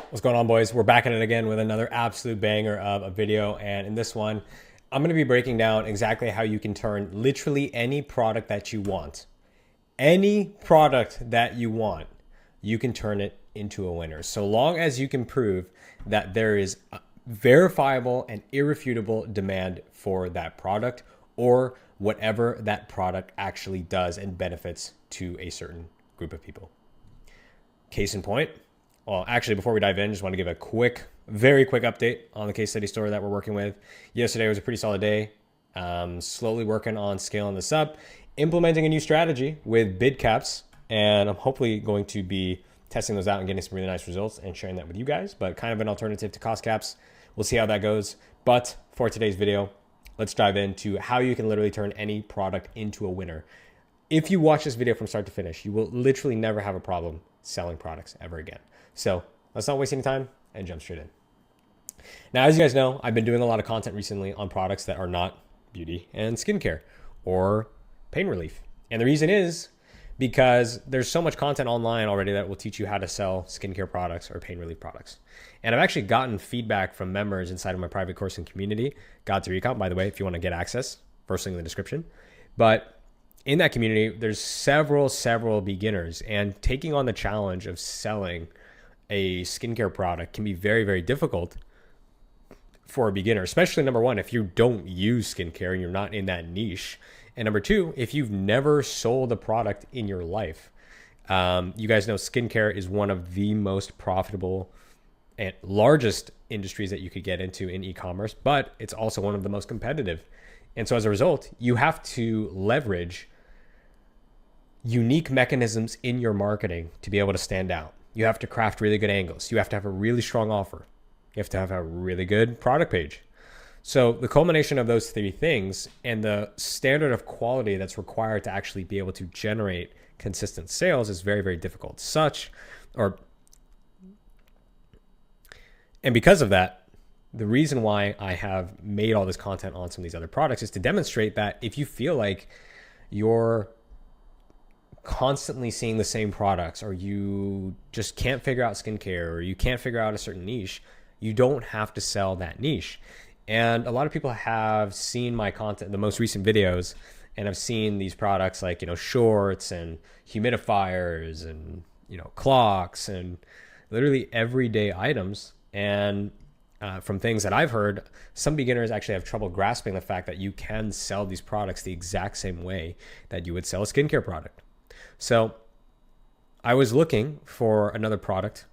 What's going on, boys? We're back at it again with another absolute banger of a video. And in this one, I'm going to be breaking down exactly how you can turn literally any product that you want. Any product that you want, you can turn it into a winner. So long as you can prove that there is a verifiable and irrefutable demand for that product or whatever that product actually does and benefits to a certain group of people. Case in point. Well, actually, before we dive in, just want to give a very quick update on the case study store that we're working with. Yesterday was a pretty solid day. Slowly working on scaling this up, implementing a new strategy with bid caps, and I'm hopefully going to be testing those out and getting some really nice results and sharing that with you guys, but kind of an alternative to cost caps. We'll see how that goes. But for today's video, let's dive into how you can literally turn any product into a winner. If you watch this video from start to finish, you will literally never have a problem selling products ever again. So let's not waste any time and jump straight in. Now, as you guys know, I've been doing a lot of content recently on products that are not beauty and skincare or pain relief. And the reason is because there's so much content online already that will teach you how to sell skincare products or pain relief products. And I've actually gotten feedback from members inside of my private course and community, God to Recount, by the way, if you want to get access, first link in the description. But in that community, there's several beginners, and taking on the challenge of selling a skincare product can be very difficult for a beginner, especially number one, if you don't use skincare and you're not in that niche. And number two, if you've never sold a product in your life. You guys know skincare is one of the most profitable and largest industries that you could get into in e-commerce, but it's also one of the most competitive. And so as a result, you have to leverage unique mechanisms in your marketing to be able to stand out. You have to craft really good angles. You have to have a really strong offer. You have to have a really good product page. So the culmination of those three things and the standard of quality that's required to actually be able to generate consistent sales is very difficult. And because of that, the reason why I have made all this content on some of these other products is to demonstrate that if you feel like you're constantly seeing the same products, or you just can't figure out skincare, or you can't figure out a certain niche, you don't have to sell that niche. And a lot of people have seen my content, the most recent videos, and have seen these products like, shorts and humidifiers and, clocks and literally everyday items. And from things that I've heard, some beginners actually have trouble grasping the fact that you can sell these products the exact same way that you would sell a skincare product. So I was looking for another product,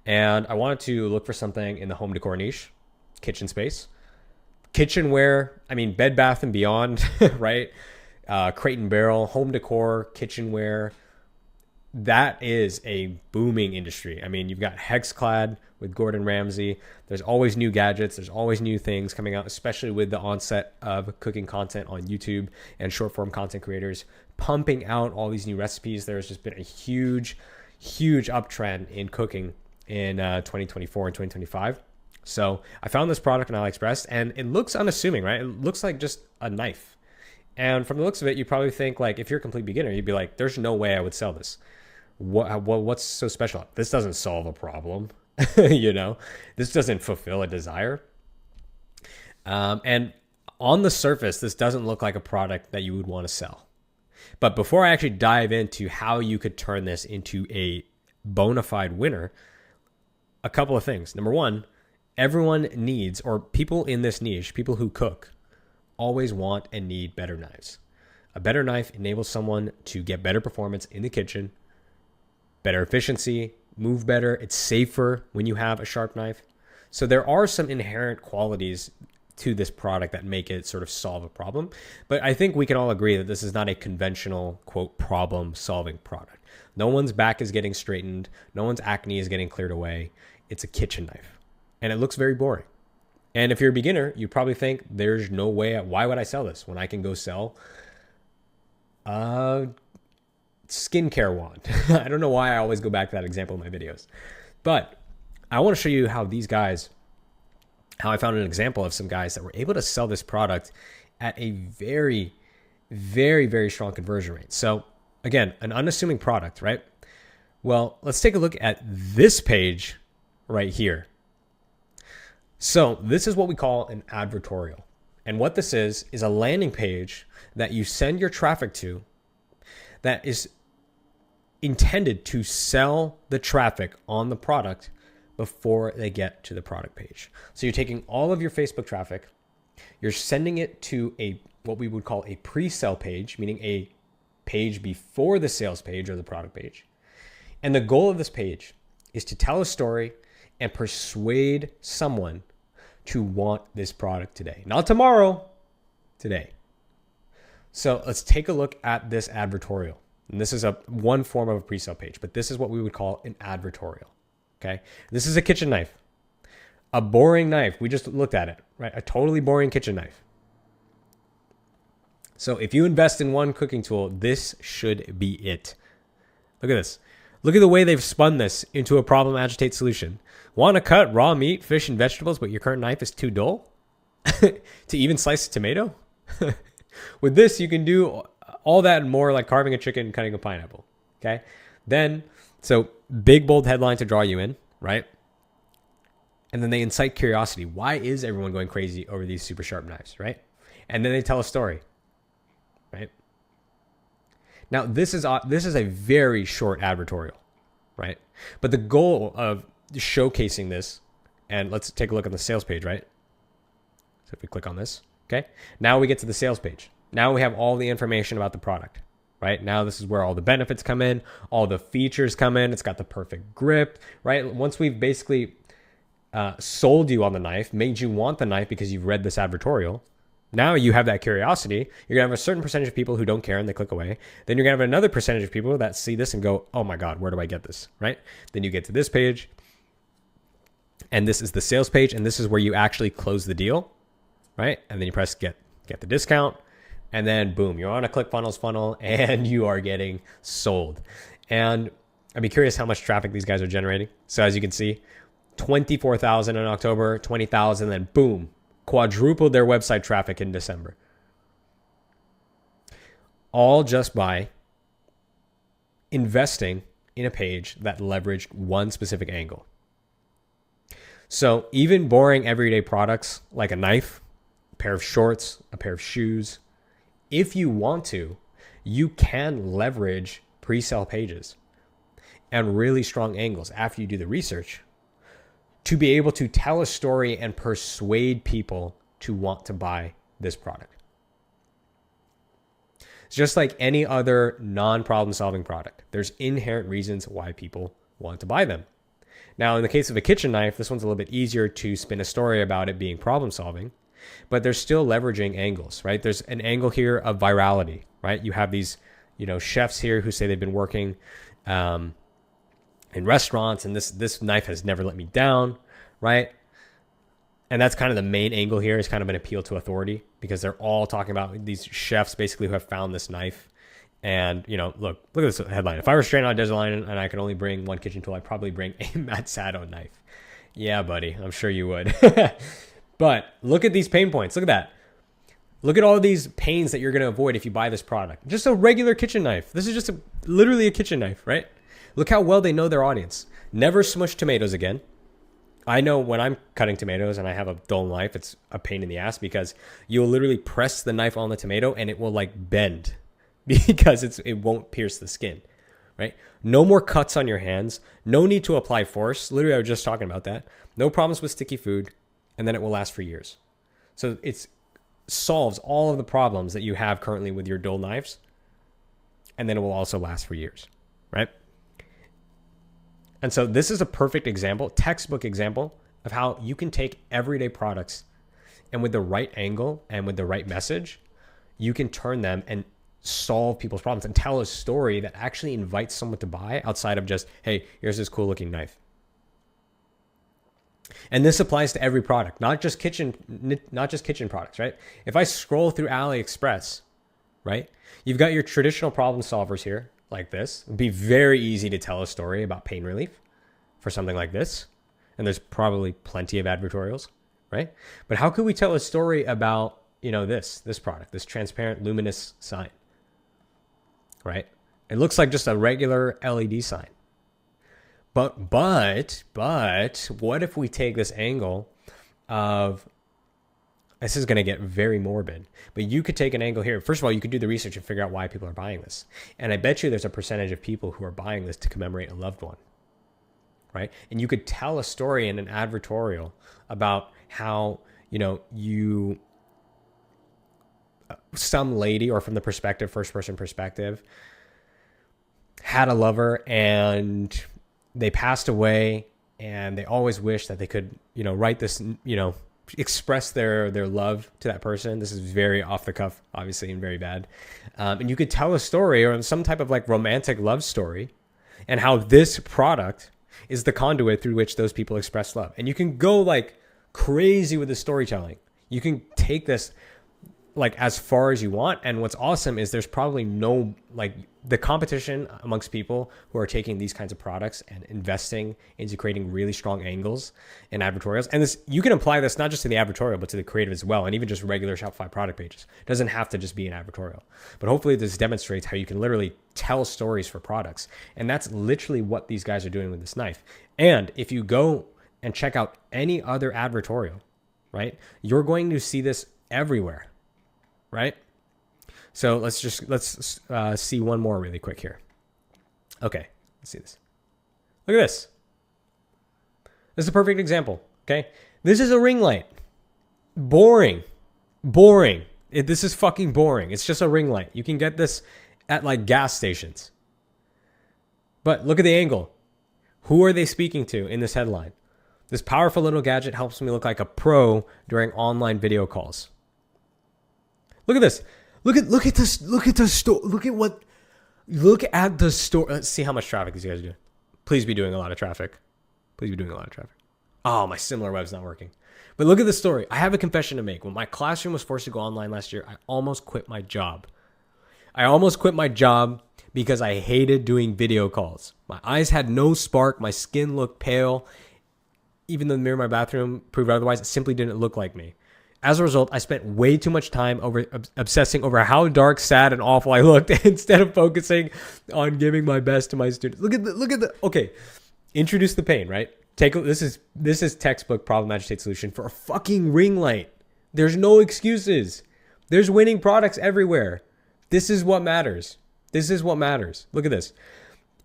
and I wanted to look for something in the home decor niche, kitchen space, kitchenware. I mean, Bed Bath and Beyond, right? Crate and Barrel, home decor, kitchenware. That is a booming industry. I mean, you've got Hexclad with Gordon Ramsay. There's always new gadgets. There's always new things coming out, especially with the onset of cooking content on YouTube and short form content creators pumping out all these new recipes. There's just been a huge uptrend in cooking in 2024 and 2025. So I found this product on AliExpress, and it looks unassuming, right? It looks like just a knife. And from the looks of it, you probably think, like, if you're a complete beginner, you'd be like, there's no way I would sell this. What's so special? This doesn't solve a problem. This doesn't fulfill a desire. And on the surface, this doesn't look like a product that you would want to sell. But before I actually dive into how you could turn this into a bona fide winner, a couple of things. Number one, everyone needs, or people in this niche, people who cook, always want and need better knives. A better knife enables someone to get better performance in the kitchen, better efficiency, move better. It's safer when you have a sharp knife. So there are some inherent qualities to this product that make it sort of solve a problem. But I think we can all agree that this is not a conventional, quote, problem solving product. No one's back is getting straightened. No one's acne is getting cleared away. It's a kitchen knife. And it looks very boring. And if you're a beginner, you probably think there's no way, why would I sell this when I can go sell a skincare wand? I don't know why I always go back to that example in my videos. But I want to show you how I found an example of some guys that were able to sell this product at a very strong conversion rate. So again, an unassuming product, right? Well, let's take a look at this page right here. So this is what we call an advertorial. And what this is a landing page that you send your traffic to that is intended to sell the traffic on the product before they get to the product page. So you're taking all of your Facebook traffic, you're sending it to what we would call a pre-sale page, meaning a page before the sales page or the product page. And the goal of this page is to tell a story and persuade someone to want this product today. Not tomorrow, today. So let's take a look at this advertorial. And this is one form of a pre-sale page, but this is what we would call an advertorial. Okay. This is a kitchen knife, a boring knife. We just looked at it, right? A totally boring kitchen knife. So if you invest in one cooking tool, this should be it. Look at this. Look at the way they've spun this into a problem agitate solution. Want to cut raw meat, fish, and vegetables, but your current knife is too dull to even slice a tomato? With this, you can do all that and more, like carving a chicken and cutting a pineapple. Okay. Then, so big, bold headline to draw you in, right? And then they incite curiosity. Why is everyone going crazy over these super sharp knives, right? And then they tell a story, right? Now, this is a very short advertorial, right? But the goal of showcasing this, and let's take a look on the sales page, right? So if we click on this, okay? Now we get to the sales page. Now we have all the information about the product, right? Now this is where all the benefits come in, all the features come in. It's got the perfect grip, right? Once we've basically sold you on the knife, made you want the knife because you've read this advertorial, now you have that curiosity. You're going to have a certain percentage of people who don't care and they click away. Then you're going to have another percentage of people that see this and go, oh my God, where do I get this, right? Then you get to this page, and this is the sales page, and this is where you actually close the deal, right? And then you press get the discount, and then boom, you're on a ClickFunnels funnel and you are getting sold. And I'd be curious how much traffic these guys are generating. So as you can see, 24,000 in October, 20,000, then boom, quadrupled their website traffic in December. All just by investing in a page that leveraged one specific angle. So even boring everyday products like a knife, a pair of shorts, a pair of shoes, if you want to, you can leverage pre-sale pages and really strong angles after you do the research to be able to tell a story and persuade people to want to buy this product. It's just like any other non-problem solving product. There's inherent reasons why people want to buy them. Now, in the case of a kitchen knife, this one's a little bit easier to spin a story about it being problem solving, but they're still leveraging angles, right? There's an angle here of virality, right? You have these, chefs here who say they've been working in restaurants, and this knife has never let me down, right? And that's kind of the main angle here, is kind of an appeal to authority, because they're all talking about these chefs basically who have found this knife. And, look at this headline. If I were stranded on a desert island and I could only bring one kitchen tool, I'd probably bring a Matt Sato knife. Yeah, buddy, I'm sure you would. But look at these pain points. Look at that. Look at all these pains that you're going to avoid if you buy this product. Just a regular kitchen knife. This is just literally a kitchen knife, right? Look how well they know their audience. Never smush tomatoes again. I know when I'm cutting tomatoes and I have a dull knife, it's a pain in the ass, because you'll literally press the knife on the tomato and it will bend because it won't pierce the skin, right? No more cuts on your hands. No need to apply force. Literally, I was just talking about that. No problems with sticky food, and then it will last for years. So it solves all of the problems that you have currently with your dull knives, and then it will also last for years, right? And so this is a perfect example, textbook example, of how you can take everyday products and with the right angle and with the right message, you can turn them and solve people's problems and tell a story that actually invites someone to buy outside of just, hey, here's this cool looking knife. And this applies to every product, not just kitchen products, right? If I scroll through AliExpress, right, you've got your traditional problem solvers here, like this. It'd be very easy to tell a story about pain relief for something like this. And there's probably plenty of advertorials, right? But how could we tell a story about, this product, this transparent luminous sign, right? It looks like just a regular LED sign. But what if we take this angle of, this is going to get very morbid, but you could take an angle here. First of all, you could do the research and figure out why people are buying this. And I bet you there's a percentage of people who are buying this to commemorate a loved one, right? And you could tell a story in an advertorial about how, some lady, or from the perspective, first person perspective, had a lover and they passed away, and they always wish that they could, write this, express their love to that person. This is very off the cuff, obviously, and very bad. And you could tell a story or some type of like romantic love story, and how this product is the conduit through which those people express love. And you can go like crazy with the storytelling. You can take this like as far as you want. And what's awesome is there's probably no, like, the competition amongst people who are taking these kinds of products and investing into creating really strong angles in advertorials. And this, you can apply this not just to the advertorial, but to the creative as well. And even just regular Shopify product pages. It doesn't have to just be an advertorial, but hopefully this demonstrates how you can literally tell stories for products. And that's literally what these guys are doing with this knife. And if you go and check out any other advertorial, right, you're going to see this everywhere. Right? So let's see one more really quick here. Okay, let's see this. Look at this. This is a perfect example. Okay, this is a ring light. Boring. This is fucking boring. It's just a ring light. You can get this at like gas stations. But look at the angle. Who are they speaking to in this headline? This powerful little gadget helps me look like a pro during online video calls. Look at this. Look at this. Look at the store. Look at the store. Let's see how much traffic these guys are doing. Please be doing a lot of traffic. Oh, my similar web's not working. But look at the story. I have a confession to make. When my classroom was forced to go online last year, I almost quit my job. Because I hated doing video calls. My eyes had no spark. My skin looked pale. Even though the mirror in my bathroom proved otherwise, it simply didn't look like me. As a result, I spent way too much time obsessing over how dark, sad, and awful I looked instead of focusing on giving my best to my students. Look at the. Okay, introduce the pain, right? This is textbook problem agitate solution for a fucking ring light. There's no excuses. There's winning products everywhere. This is what matters. Look at this.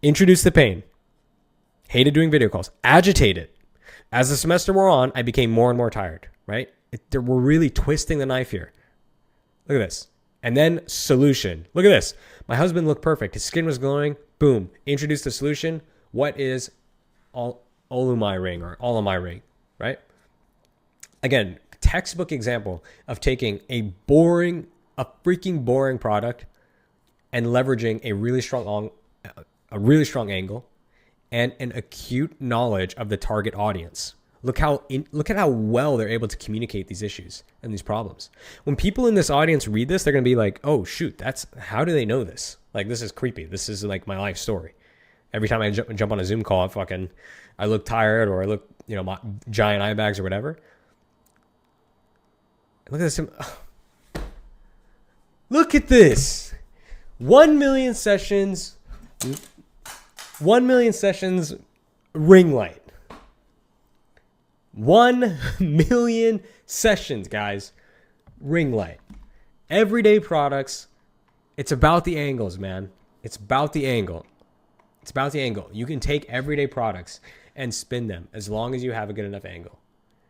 Introduce the pain. Hated doing video calls. Agitated. As the semester wore on, I became more and more tired, right? We're really twisting the knife here. Look at this. And then solution. Look at this. My husband looked perfect. His skin was glowing. Boom. Introduce the solution. What is all of my ring, right? Again, textbook example of taking a freaking boring product and leveraging a really strong angle and an acute knowledge of the target audience. Look at how well they're able to communicate these issues and these problems. When people in this audience read this, they're going to be like, oh shoot, how do they know this? Like, this is creepy. This is like my life story. Every time I jump on a Zoom call, I look tired, or I look, my giant eye bags or whatever. Look at this. Look at this. 1 million sessions. 1 million sessions ring light. 1 million sessions, guys. Ring light. Everyday products. It's about the angles, man. It's about the angle. You can take everyday products and spin them as long as you have a good enough angle.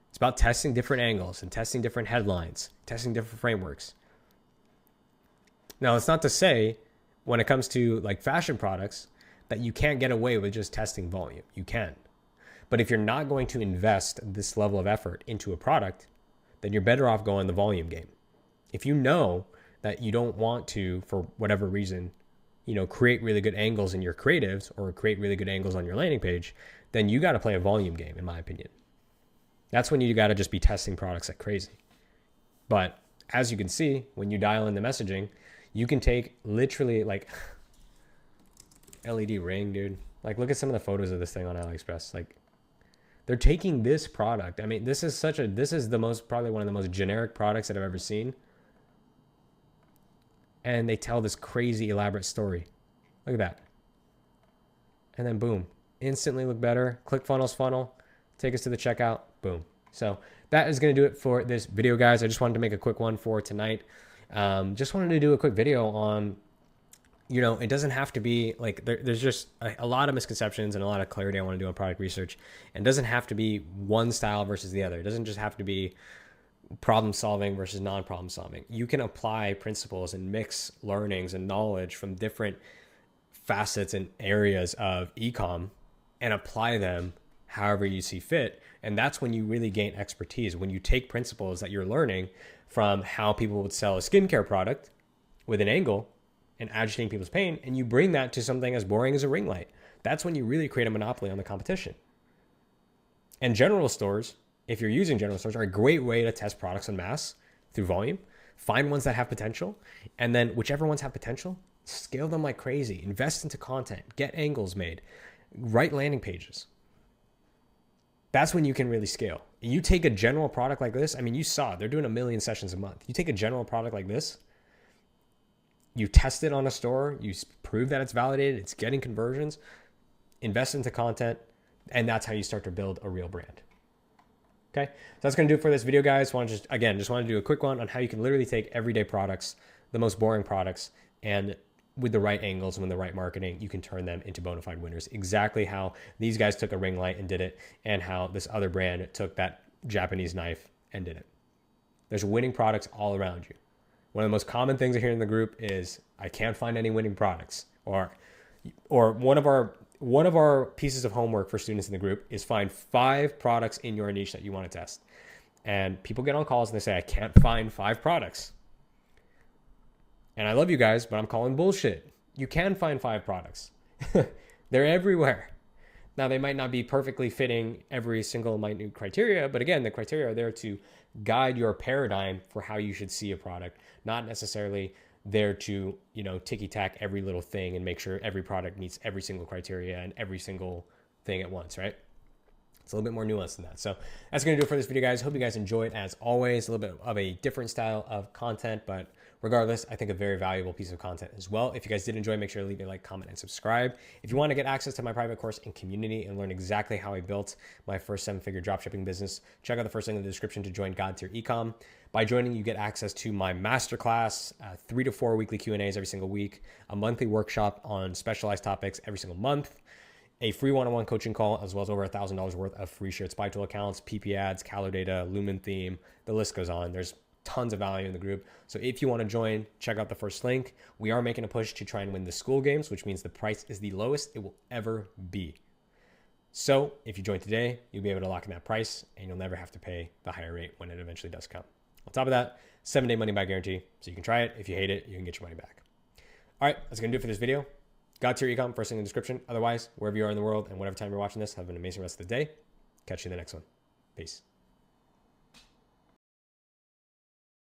It's about testing different angles and testing different headlines, testing different frameworks. Now, it's not to say when it comes to like fashion products that you can't get away with just testing volume. You can. But if you're not going to invest this level of effort into a product, then you're better off going the volume game. If you know that you don't want to, for whatever reason, create really good angles in your creatives or create really good angles on your landing page, then you got to play a volume game, in my opinion. That's when you got to just be testing products like crazy. But as you can see, when you dial in the messaging, you can take literally like LED ring, dude. Like, look at some of the photos of this thing on AliExpress. Like, they're taking this product. I mean, this is probably one of the most generic products that I've ever seen. And they tell this crazy elaborate story. Look at that. And then boom, instantly look better. ClickFunnels funnel, take us to the checkout, boom. So that is going to do it for this video, guys. I just wanted to make a quick one for tonight. Just wanted to do a quick video on, it doesn't have to be like there's just a lot of misconceptions and a lot of clarity I want to do on product research. And it doesn't have to be one style versus the other. It doesn't just have to be problem solving versus non-problem solving. You can apply principles and mix learnings and knowledge from different facets and areas of ecom and apply them however you see fit. And that's when you really gain expertise, when you take principles that you're learning from how people would sell a skincare product with an angle and agitating people's pain, and you bring that to something as boring as a ring light. That's when you really create a monopoly on the competition. And general stores, if you're using general stores, are a great way to test products en masse through volume. Find ones that have potential, and then whichever ones have potential, scale them like crazy. Invest into content, get angles made, write landing pages. That's when you can really scale. You take a general product like this. I mean, you saw they're doing 1 million sessions a month. You take a general product like this, you test it on a store, you prove that it's validated, it's getting conversions, invest into content, and that's how you start to build a real brand. Okay, so that's going to do it for this video, guys. Just want to do a quick one on how you can literally take everyday products, the most boring products, and with the right angles and with the right marketing, you can turn them into bona fide winners. Exactly how these guys took a ring light and did it, and how this other brand took that Japanese knife and did it. There's winning products all around you. One of the most common things I hear in the group is, I can't find any winning products. Or one of our pieces of homework for students in the group is find 5 products in your niche that you want to test. And people get on calls and they say, I can't find 5 products. And I love you guys, but I'm calling bullshit. You can find 5 products. They're everywhere. Now, they might not be perfectly fitting every single minute criteria, but again, the criteria are there to guide your paradigm for how you should see a product, not necessarily there to, ticky-tack every little thing and make sure every product meets every single criteria and every single thing at once, right? It's a little bit more nuanced than that. So that's going to do it for this video, guys. Hope you guys enjoyed. As always, a little bit of a different style of content, but regardless, I think a very valuable piece of content as well. If you guys did enjoy, make sure to leave a like, comment, and subscribe. If you want to get access to my private course and community and learn exactly how I built my first 7-figure dropshipping business, check out the first link in the description to join God Tier Ecom. By joining, you get access to my masterclass, 3 to 4 weekly Q&As every single week, a monthly workshop on specialized topics every single month, a free one-on-one coaching call, as well as over $1,000 worth of free shared spy tool accounts, PP ads, Calendar data, Lumen theme, the list goes on. There's tons of value in the group. So if you want to join, check out the first link. We are making a push to try and win the school games, which means the price is the lowest it will ever be. So if you join today, you'll be able to lock in that price and you'll never have to pay the higher rate when it eventually does come. On top of that, 7-day money back guarantee. So you can try it. If you hate it, you can get your money back. All right, that's going to do it for this video. God Tier Ecom, first link in the description. Otherwise, wherever you are in the world and whatever time you're watching this, have an amazing rest of the day. Catch you in the next one. Peace.